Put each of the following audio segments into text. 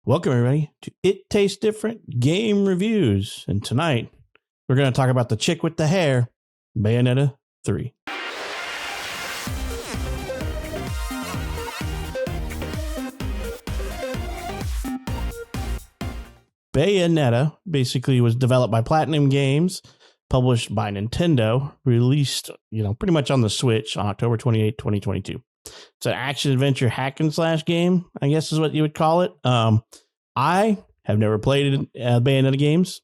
Welcome, everybody, to It Tastes Different Game Reviews. And tonight, we're going to talk about the chick with the hair, Bayonetta 3. Bayonetta basically was developed by Platinum Games, published by Nintendo, released, pretty much on the Switch on October 28, 2022. It's an action-adventure hack-and-slash game, I guess is what you would call it. I have never played Bayonetta games.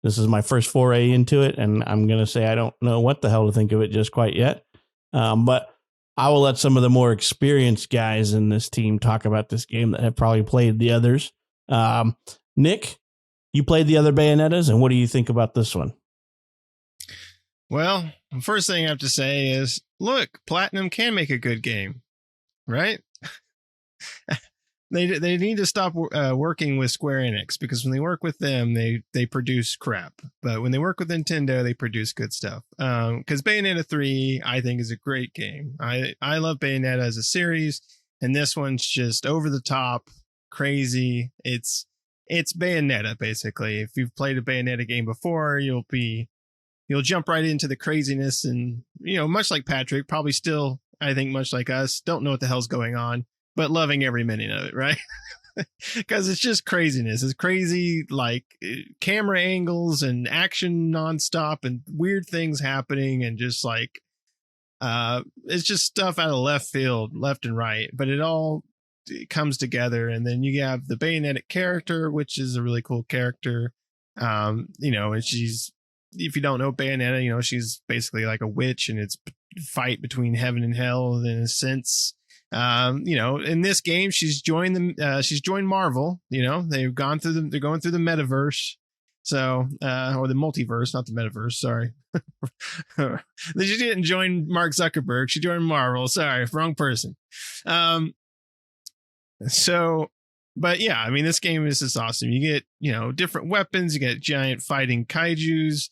This is my first foray into it, and I'm going to say I don't know what the hell to think of it just quite yet. But I will let some of the more experienced guys in this team talk about this game that have probably played the others. Nick, you played the other Bayonettas, and what do you think about this one? Well, the first thing I have to say is, look, Platinum can make a good game, right? They need to stop working with Square Enix, because when they work with them, they produce crap. But when they work with Nintendo, they produce good stuff. Because Bayonetta 3, I think, is a great game. I love Bayonetta as a series, and this one's just over the top, crazy. It's Bayonetta, basically. If you've played a Bayonetta game before, you'll jump right into the craziness, and much like Patrick, probably still, I think, much like us, don't know what the hell's going on, but loving every minute of it, right? Because it's just craziness. It's crazy, like camera angles and action nonstop and weird things happening, and just like it's just stuff out of left field, left and right, but it all comes together. And then you have the Bayonetta character, which is a really cool character. And she's, if you don't know Bayonetta, she's basically like a witch, and it's fight between heaven and hell in a sense. In this game, she's joined Marvel. They're going through the metaverse. So, or the multiverse, not the metaverse. Sorry. She didn't join Mark Zuckerberg. She joined Marvel. Sorry, wrong person. But yeah, I mean, this game is just awesome. You get, different weapons. You get giant fighting kaijus,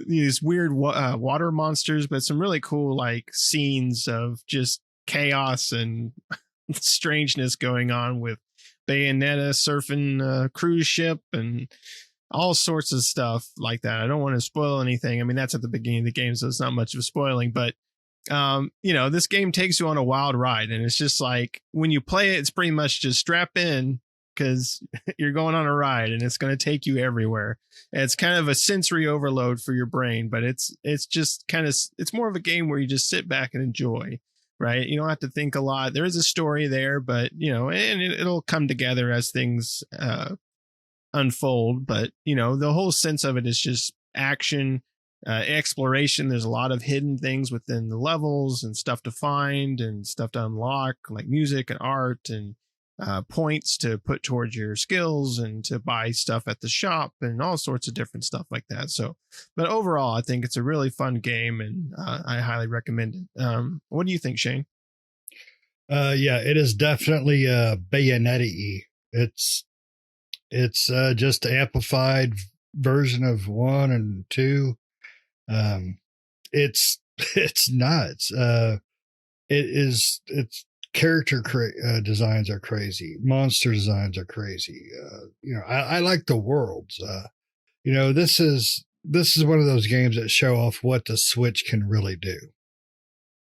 these weird water monsters, but some really cool like scenes of just chaos and strangeness going on with Bayonetta surfing a cruise ship and all sorts of stuff like that. I don't want to spoil anything. I mean, that's at the beginning of the game, so it's not much of spoiling, but this game takes you on a wild ride, and it's just like when you play it, it's pretty much just strap in, because you're going on a ride and it's going to take you everywhere. And it's kind of a sensory overload for your brain, but it's just kind of, it's more of a game where you just sit back and enjoy, right? You don't have to think a lot. There is a story there, but and it'll come together as things unfold. But the whole sense of it is just action, exploration. There's a lot of hidden things within the levels and stuff to find and stuff to unlock, like music and art and points to put towards your skills and to buy stuff at the shop and all sorts of different stuff like that. So, but overall, I think it's a really fun game, and I highly recommend it. What do you think, Shane? Yeah, it is definitely Bayonetta-y. It's just an amplified version of 1 and 2. It's nuts. It's character designs are crazy. Monster designs are crazy. I like the worlds. This is one of those games that show off what the Switch can really do.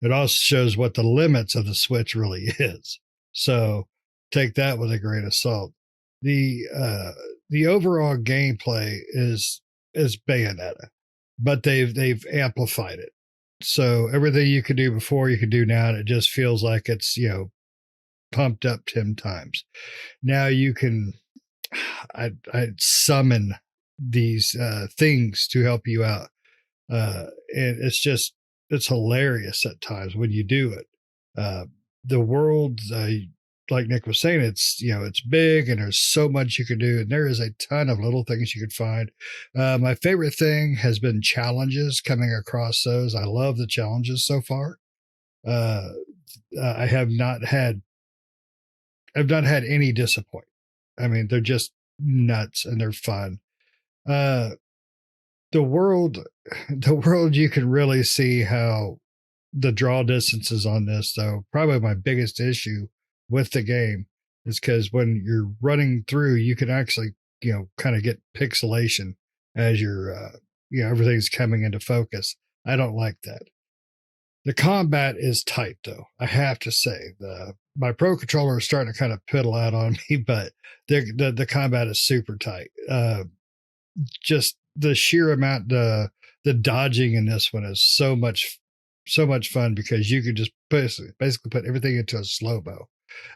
It also shows what the limits of the Switch really is. So take that with a grain of salt. The overall gameplay is Bayonetta, but they've amplified it. So everything you could do before, you can do now, and it just feels like it's, pumped up 10 times. Now you can, I summon these things to help you out. And it's hilarious at times when you do it. The world, like Nick was saying, it's big, and there's so much you can do, and there is a ton of little things you can find. My favorite thing has been challenges, coming across those. I love the challenges so far. I've not had any disappoint. I mean, they're just nuts and they're fun. The world, you can really see how the draw distances on this, though. Probably my biggest issue with the game is because when you're running through, you can actually, kind of get pixelation as everything's coming into focus. I don't like that. The combat is tight, though. I have to say, my Pro controller is starting to kind of piddle out on me, but the combat is super tight. Just the sheer amount, the dodging in this one is so much fun because you can just basically put everything into a slow mo,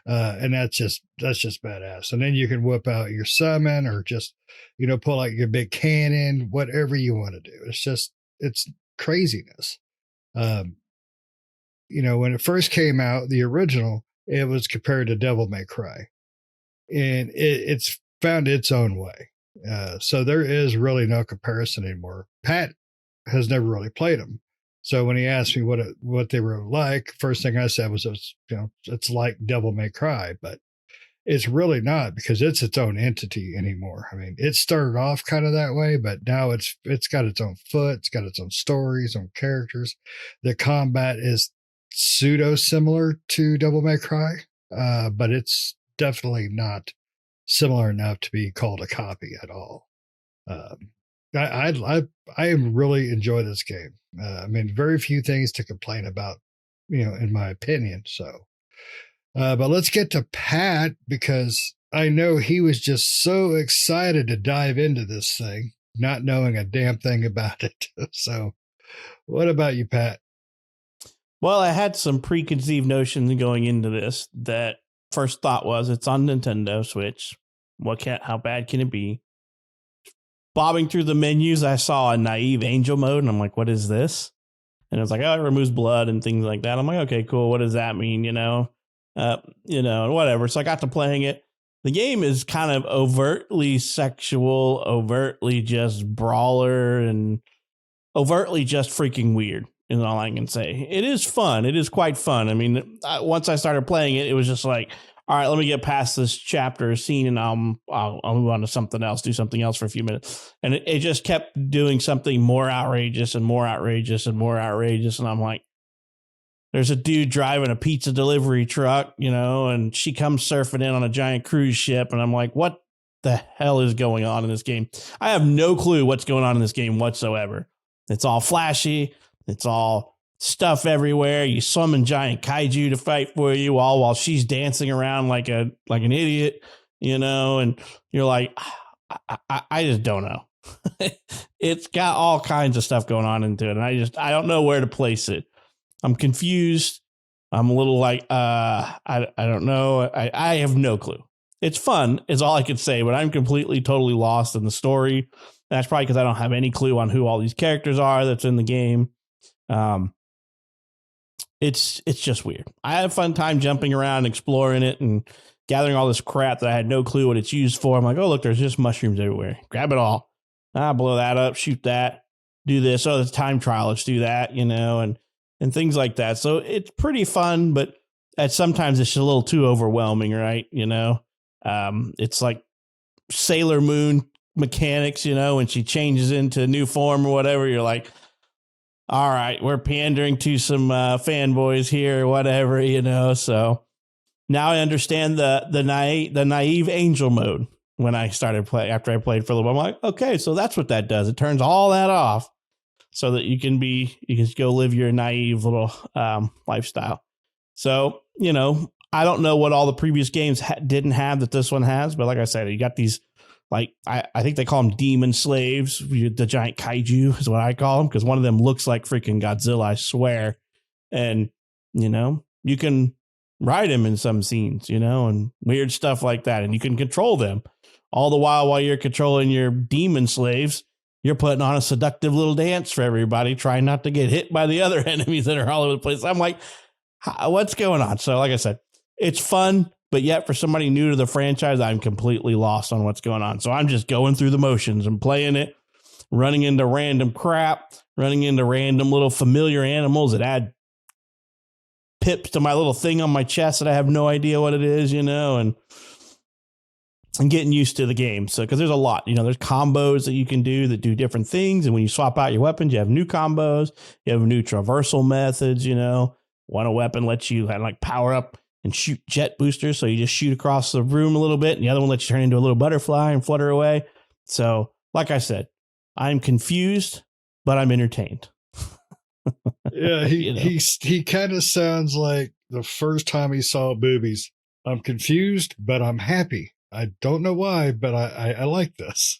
and that's just badass. And then you can whip out your summon or just pull out your big cannon, whatever you want to do. It's craziness. When it first came out, the original, it was compared to Devil May Cry, and it's found its own way. So there is really no comparison anymore. Pat has never really played them. So when he asked me what they were like, first thing I said was, it's like Devil May Cry, but it's really not, because it's its own entity anymore. I mean, it started off kind of that way, but now it's got its own foot. It's got its own stories, own characters. The combat is pseudo similar to Devil May Cry, but it's definitely not similar enough to be called a copy at all. I really enjoy this game. I mean, very few things to complain about, in my opinion. So, but let's get to Pat, because I know he was just so excited to dive into this thing, not knowing a damn thing about it. So, what about you, Pat? Well, I had some preconceived notions going into this. That first thought was, it's on Nintendo Switch. How bad can it be? Bobbing through the menus, I saw a naive angel mode, and I'm like, what is this? And it was like, oh, it removes blood and things like that. I'm like, okay, cool. What does that mean? Whatever. So I got to playing it. The game is kind of overtly sexual, overtly just brawler, and overtly just freaking weird, is all I can say. It is fun. It is quite fun. I mean, once I started playing it, it was just like, all right, let me get past this chapter scene, and I'll move on to something else, do something else for a few minutes. And it just kept doing something more outrageous and more outrageous and more outrageous. And I'm like, there's a dude driving a pizza delivery truck, and she comes surfing in on a giant cruise ship. And I'm like, what the hell is going on in this game? I have no clue what's going on in this game whatsoever. It's all flashy. It's all stuff everywhere. You summon giant kaiju to fight for you while she's dancing around like an idiot, and you're like, I just don't know. It's got all kinds of stuff going on into it, and I don't know where to place it. I'm confused. I'm a little like, I don't know. I have no clue. It's fun is all I could say, but I'm completely, totally lost in the story. That's probably because I don't have any clue on who all these characters are that's in the game. It's just weird. I had a fun time jumping around, exploring it, and gathering all this crap that I had no clue what it's used for. I'm like, oh, look, there's just mushrooms everywhere. Grab it all. Blow that up, shoot that, do this. Oh, it's time trial. Let's do that, and things like that. So it's pretty fun, but sometimes it's just a little too overwhelming, right? It's like Sailor Moon mechanics, when she changes into a new form or whatever. You're like, all right, we're pandering to some fanboys here or whatever, So now I understand the naive angel mode when I started playing. After I played for a little while, I'm like, okay, so that's what that does. It turns all that off so that you can go live your naive little lifestyle. So I don't know what all the previous games didn't have that this one has, but like I said, you got these. Like, I think they call them demon slaves. The giant kaiju is what I call them, because one of them looks like freaking Godzilla, I swear. And, you can ride him in some scenes, and weird stuff like that. And you can control them. All the while you're controlling your demon slaves, you're putting on a seductive little dance for everybody, trying not to get hit by the other enemies that are all over the place. I'm like, what's going on? So like I said, it's fun. But yet, for somebody new to the franchise, I'm completely lost on what's going on. So I'm just going through the motions and playing it, running into random crap, running into random little familiar animals that add pips to my little thing on my chest that I have no idea what it is, and getting used to the game. So, because there's a lot, there's combos that you can do that do different things. And when you swap out your weapons, you have new combos, you have new traversal methods, one weapon lets you like power up and shoot jet boosters. So you just shoot across the room a little bit, and the other one lets you turn into a little butterfly and flutter away. So, like I said, I'm confused, but I'm entertained. Yeah, he kind of sounds like the first time he saw boobies. I'm confused, but I'm happy. I don't know why, but I like this.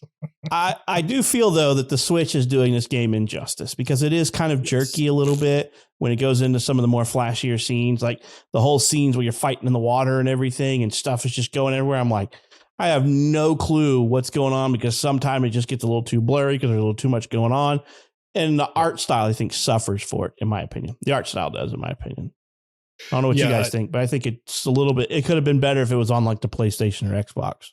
I do feel, though, that the Switch is doing this game injustice because it is kind of jerky a little bit when it goes into some of the more flashier scenes, like the whole scenes where you're fighting in the water and everything and stuff is just going everywhere. I'm like, I have no clue what's going on because sometimes it just gets a little too blurry because there's a little too much going on. And the art style, I think, suffers for it, in my opinion. The art style does, in my opinion. I don't know what you guys think, but I think it's a little bit, it could have been better if it was on like the PlayStation or Xbox.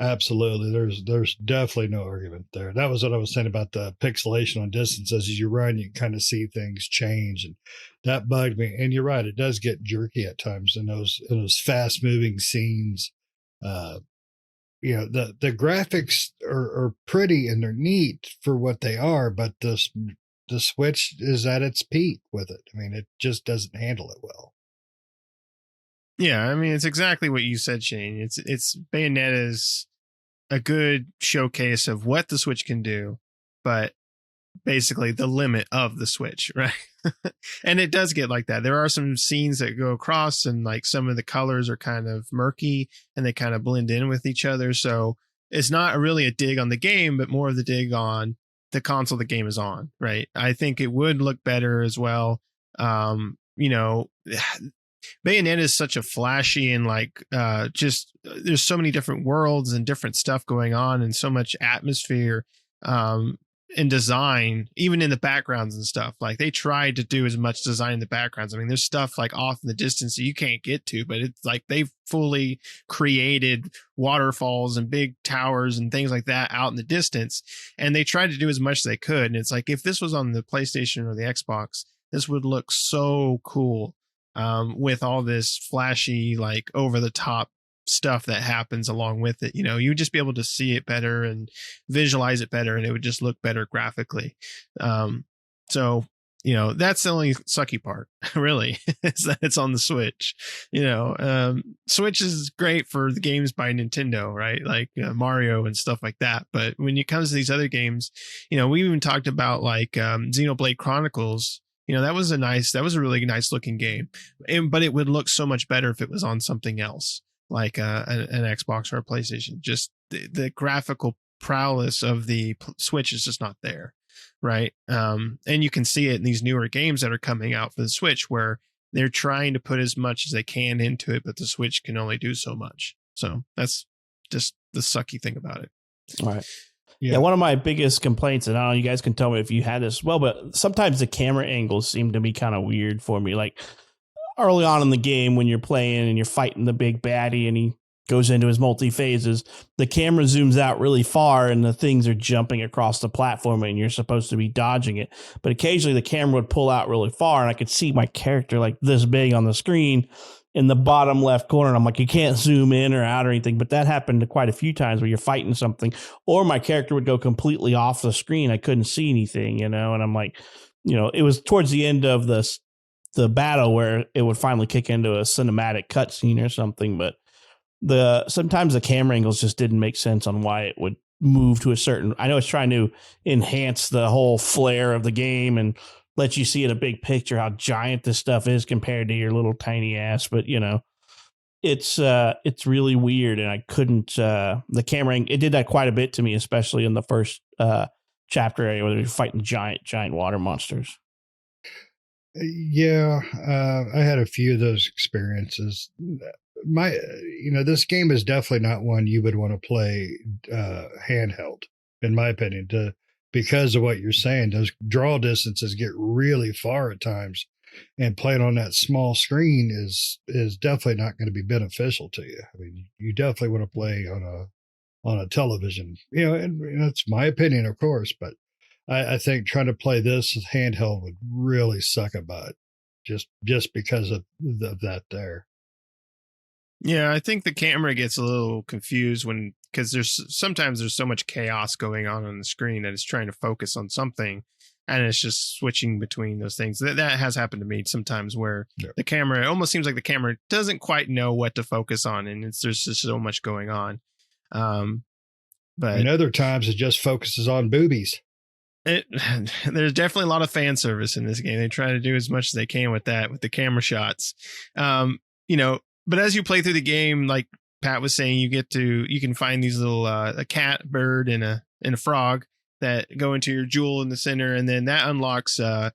Absolutely. There's definitely no argument there. That was what I was saying about the pixelation on distance. As you run, you can kind of see things change, and that bugged me. And you're right, it does get jerky at times in those fast moving scenes. The graphics are pretty and they're neat for what they are, but the Switch is at its peak with it. I mean, it just doesn't handle it well. Yeah, I mean, it's exactly what you said, Shane. It's Bayonetta's a good showcase of what the Switch can do, but basically the limit of the Switch, right? And it does get like that. There are some scenes that go across and like some of the colors are kind of murky and they kind of blend in with each other. So it's not really a dig on the game, but more of the dig on the console the game is on, right? I think it would look better as well. Bayonetta is such a flashy and like just there's so many different worlds and different stuff going on and so much atmosphere and design, even in the backgrounds and stuff. Like they tried to do as much design in the backgrounds. I mean, there's stuff like off in the distance that you can't get to, but it's like they've fully created waterfalls and big towers and things like that out in the distance. And they tried to do as much as they could. And it's like, if this was on the PlayStation or the Xbox, this would look so cool. With all this flashy, like over the top stuff that happens along with it, you would just be able to see it better and visualize it better, and it would just look better graphically. So that's the only sucky part, really, is that it's on the Switch. Switch is great for the games by Nintendo, right? Like Mario and stuff like that. But when it comes to these other games, we even talked about like Xenoblade Chronicles. That was a really nice looking game, but it would look so much better if it was on something else like an Xbox or a PlayStation. Just the graphical prowess of the Switch is just not there. Right. And you can see it in these newer games that are coming out for the Switch where they're trying to put as much as they can into it, but the Switch can only do so much. So that's just the sucky thing about it. All right. Yeah, one of my biggest complaints, and I don't know, you guys can tell me if you had this as well, but sometimes the camera angles seem to be kind of weird for me. Like early on in the game when you're playing and you're fighting the big baddie and he goes into his multi-phases, the camera zooms out really far and the things are jumping across the platform and you're supposed to be dodging it. But occasionally the camera would pull out really far and I could see my character like this big on the screen in the bottom left corner. And I'm like, you can't zoom in or out or anything. But that happened quite a few times where you're fighting something or my character would go completely off the screen. I couldn't see anything, and I'm like, it was towards the end of the battle where it would finally kick into a cinematic cutscene or something. But sometimes the camera angles just didn't make sense on why it would move to a certain, I know it's trying to enhance the whole flair of the game and let you see in a big picture how giant this stuff is compared to your little tiny ass. But, it's really weird. And I couldn't, the camera, it did that quite a bit to me, especially in the first chapter area where they're fighting giant water monsters. Yeah, I had a few of those experiences. This game is definitely not one you would want to play handheld, in my opinion, because of what you're saying. Those draw distances get really far at times, and playing on that small screen is definitely not going to be beneficial to you. I mean, you definitely want to play on a television, and that's my opinion, of course, but I think trying to play this handheld would really suck a butt just because of that there. Yeah, I think the camera gets a little confused because sometimes there's so much chaos going on the screen that it's trying to focus on something and it's just switching between those things. That has happened to me sometimes where the camera, it almost seems like the camera doesn't quite know what to focus on, and there's just so much going on. But and other times it just focuses on boobies. There's definitely a lot of fan service in this game. They try to do as much as they can with that, with the camera shots. But as you play through the game, like Pat was saying, you can find these little a cat, bird, and a frog that go into your jewel in the center, and then that unlocks the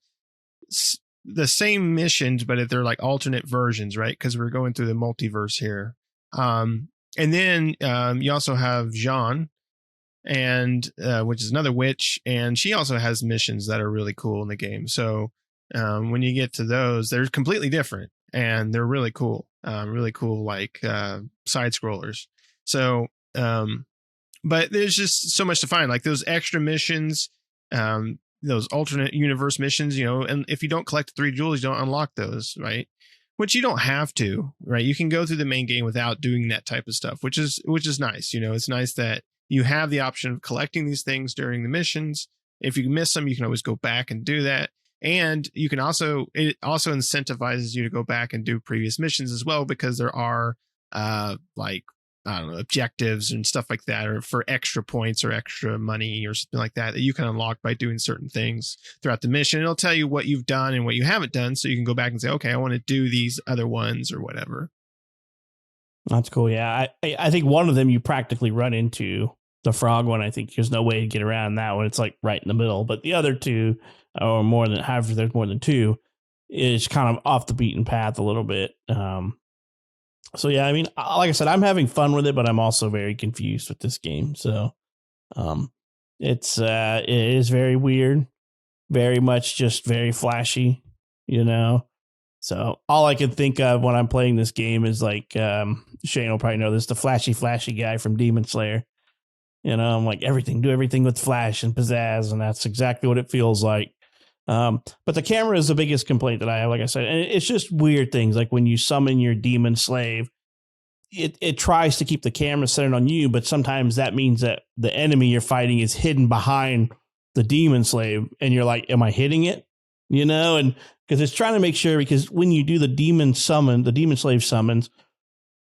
same missions, but they're like alternate versions, right? Because we're going through the multiverse here. And then you also have Jean, and which is another witch, and she also has missions that are really cool in the game. So when you get to those, they're completely different, and they're really cool, like side scrollers. So but there's just so much to find, like those extra missions, those alternate universe missions, and if you don't collect 3 jewels, you don't unlock those, right? Which you don't have to, right? You can go through the main game without doing that type of stuff, which is nice. It's nice that you have the option of collecting these things during the missions. If you miss them, you can always go back and do that. And you can it also incentivizes you to go back and do previous missions as well, because there are objectives and stuff like that, or for extra points or extra money or something like that you can unlock by doing certain things throughout the mission. It'll tell you what you've done and what you haven't done, so you can go back and say, okay, I want to do these other ones or whatever. That's cool. Yeah, I think one of them you practically run into, the frog one. I think there's no way to get around that one. It's like right in the middle. But the other two, or there's more than 2, is kind of off the beaten path a little bit. So yeah, I mean, like I said, I'm having fun with it, but I'm also very confused with this game. So it is very weird, very much just very flashy, So all I can think of when I'm playing this game is like Shane will probably know this, the flashy guy from Demon Slayer. I'm like, do everything with flash and pizzazz, and that's exactly what it feels like. But the camera is the biggest complaint that I have, like I said, and it's just weird things. Like when you summon your demon slave, it tries to keep the camera centered on you, but sometimes that means that the enemy you're fighting is hidden behind the demon slave, and you're like, am I hitting it? And because it's trying to make sure, because when you do the demon slave summons,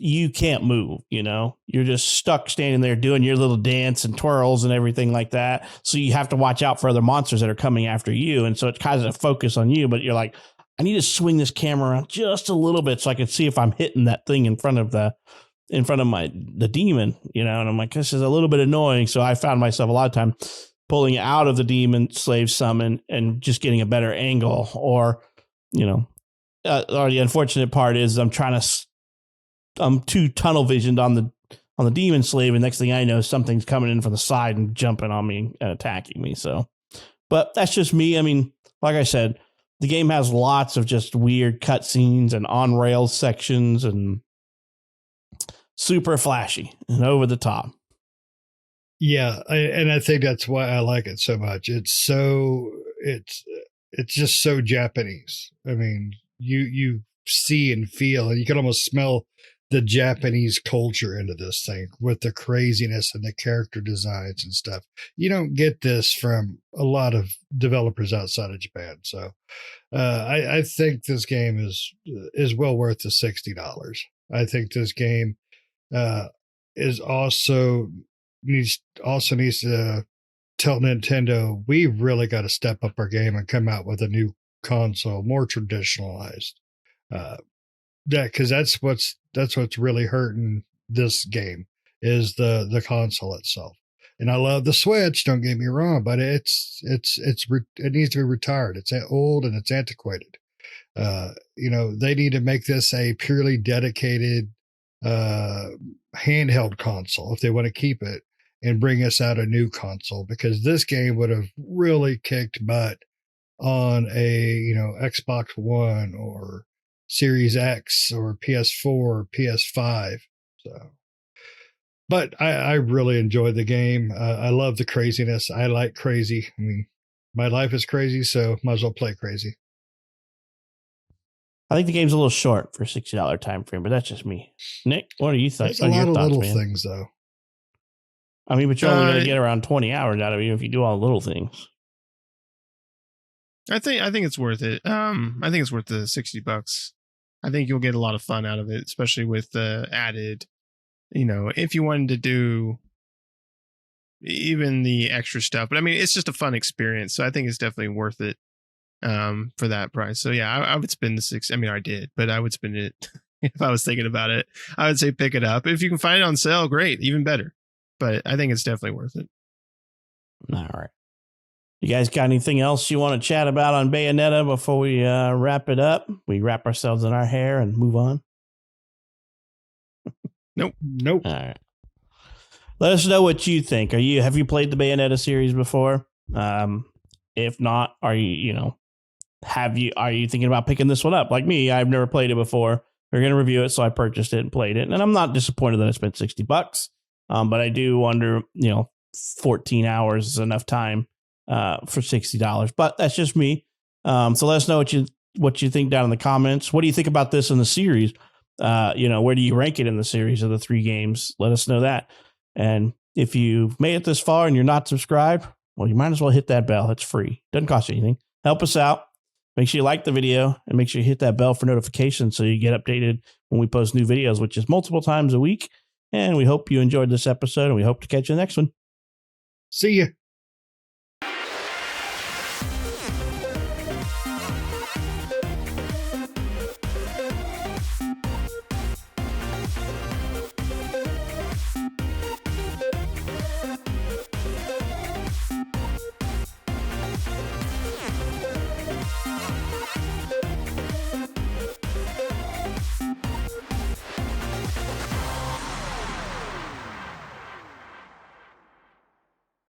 you can't move, you're just stuck standing there doing your little dance and twirls and everything like that. So you have to watch out for other monsters that are coming after you. And so it kind of focus on you, but you're like, I need to swing this camera around just a little bit so I can see if I'm hitting that thing in front of the demon, and I'm like, this is a little bit annoying. So I found myself a lot of time pulling out of the demon slave summon and just getting a better angle, or the unfortunate part is I'm too tunnel visioned on the demon slave, and next thing I know, something's coming in from the side and jumping on me and attacking me. So, but that's just me. I mean, like I said, the game has lots of just weird cutscenes and on rails sections and super flashy and over the top. Yeah, and I think that's why I like it so much. It's just so Japanese. I mean, you see and feel, and you can almost smell the Japanese culture into this thing with the craziness and the character designs and stuff. You don't get this from a lot of developers outside of Japan. So I think this game is well worth the $60. I think this game is also needs to tell Nintendo, we really got to step up our game and come out with a new console, more traditionalized. Because that's what's really hurting this game is the console itself. And I love the Switch, don't get me wrong, but it needs to be retired. It's old and it's antiquated. They need to make this a purely dedicated handheld console if they want to keep it, and bring us out a new console, because this game would have really kicked butt on a Xbox One or Series X or PS4 or PS5. So, but I really enjoyed the game. I love the craziness. I like crazy. I mean, my life is crazy, so might as well play crazy. I think the game's a little short for a $60 time frame, but that's just me. Nick, what are you thinking? There's a lot of little things, though. I mean, but you're only going to get around 20 hours out of it if you do all the little things. I think it's worth it. I think it's worth the $60. I think you'll get a lot of fun out of it, especially with the added, if you wanted to do even the extra stuff. But I mean, it's just a fun experience. So I think it's definitely worth it for that price. So yeah, I would spend the $60. I mean, I did, but I would spend it if I was thinking about it. I would say pick it up. If you can find it on sale, great, even better. But I think it's definitely worth it. All right. You guys got anything else you want to chat about on Bayonetta before we wrap it up? We wrap ourselves in our hair and move on. Nope. All right. Let us know what you think. Have you played the Bayonetta series before? If not, are you thinking about picking this one up? Like me, I've never played it before. We're going to review it, so I purchased it and played it. And I'm not disappointed that I spent $60. But I do wonder, 14 hours is enough time for $60. But that's just me. So let us know what you think down in the comments. What do you think about this in the series? Where do you rank it in the series of the 3 games? Let us know that. And if you've made it this far and you're not subscribed, well, you might as well hit that bell. It's free. Doesn't cost you anything. Help us out. Make sure you like the video and make sure you hit that bell for notifications so you get updated when we post new videos, which is multiple times a week. And we hope you enjoyed this episode, and we hope to catch you in the next one. See ya.